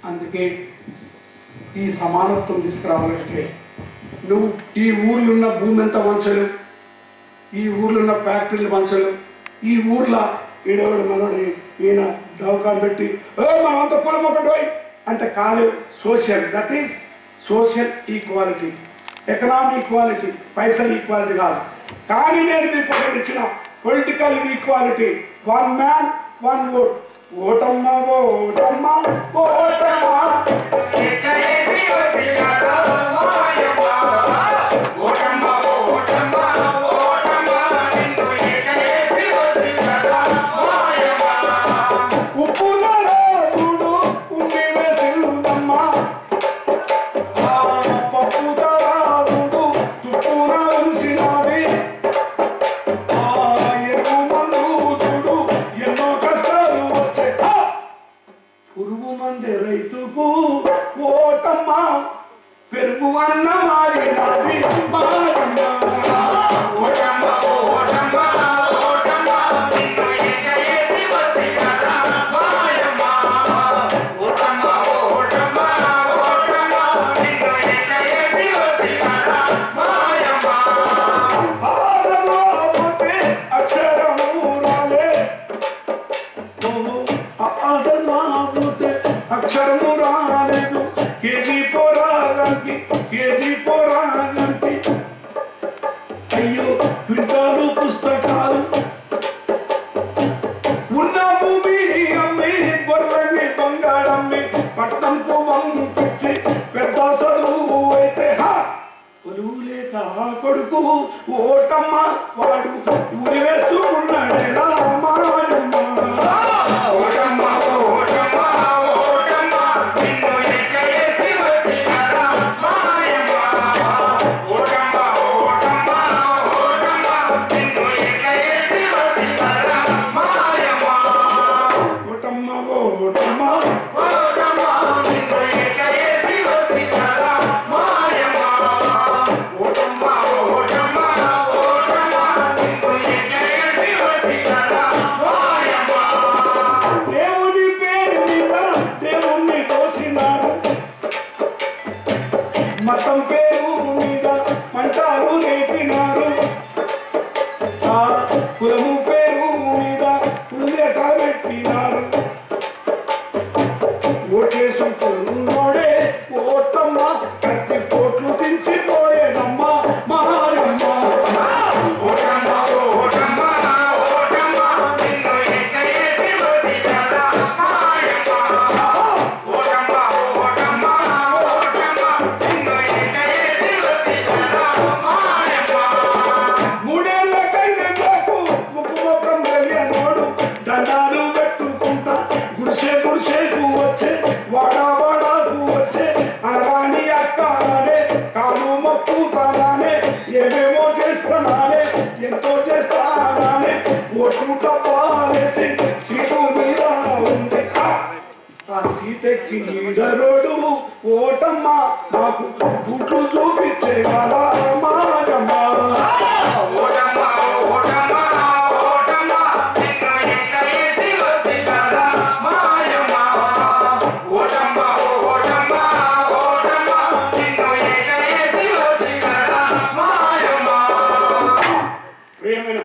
అందుకే ఈ సమానత్వం తీసుకురావాలంటే నువ్వు ఈ ఊర్లో ఉన్న భూమి ఎంత మంచలు, ఈ ఊర్లో ఉన్న ఫ్యాక్టరీలు మంచలు, ఈ ఊర్లో ఈడవాడు మనోడు ఈయన దవకాలు పెట్టి మనం అంత కులం ఒకటి అంటే కాదు. Social, that is social equality, economic equality, పైసల్ ఈక్వాలిటీ కాదు. కానీ నేను మీకు ఒకటి ఇచ్చిన పొలిటికల్ ఈక్వాలిటీ, 1 man 1 vote. ఓటమ్మ ఓటమ్మ ఓటమ్మ రైతుకు ఓటమ్మ పెరుగు అన్న మారినది మారమ్మ. ఓటమ్మ ఓటమ్మ ఓటమ్మ నిన్ను ఎగేసి వస్తే కదా మాయమ్మ. ఓటమ్మ ఓటమ్మ ఓటమ్మ నిన్ను ఎగేసి వస్తే కదా మాయమ్మ. ఆదరాపోతే అక్షరము రాలే, ఆదరాపోతే అక్షరము రాలేదు. కేజీ పోరాగంటి అయ్యో క్వింటాలు పుస్తకాలు ఉన్న భూమి అమ్మి బొర్రని బంగారమ్మి పట్టణంకు పంపించి పెద్ద చదువు అయితే కొలువు లేక కొడుకు ఓటమ్మ వాడు ఉరి వేసుకున్నాడే రామాయమ్మ. మతం పేరు మీద మంటాలు రేపినారు, కులము పేరు మీద పుల్లెట పెట్టినారు. ఓట్లేసుకున్నోడే ఓటమ్మ కత్తి పోట్లు దించిపోయేదమ్మ మాయమ్మ. ఓటమ్మ ఓటమ్మ ఓటమ్మ నిన్ను ఎగేసి వస్తే కదా మాయమ్మ. ఓటమ్మ ఓటమ్మ ఓటమ్మ నిన్ను ఎగేసి వస్తే కదా మాయమ్మ. మూడేళ్ల కైదలకు ముక్కు మొత్తం తెలియనోడు దండాలు పెట్టుకుంటా గుడిసేకు వచ్చే వాడాకు వచ్చే అనరాని అక్కనే కాలు మొక్కుతానే ఏమేమో చేస్తానే ఎంతో చేస్తానే ఓట్లు టప్పాలేసి సీటు మీద ఉంది. ఆ సీటెక్కి ఈడరోడు ఓటమ్మ నాకు బూట్లు చూపించే కదా మాయమ్మ.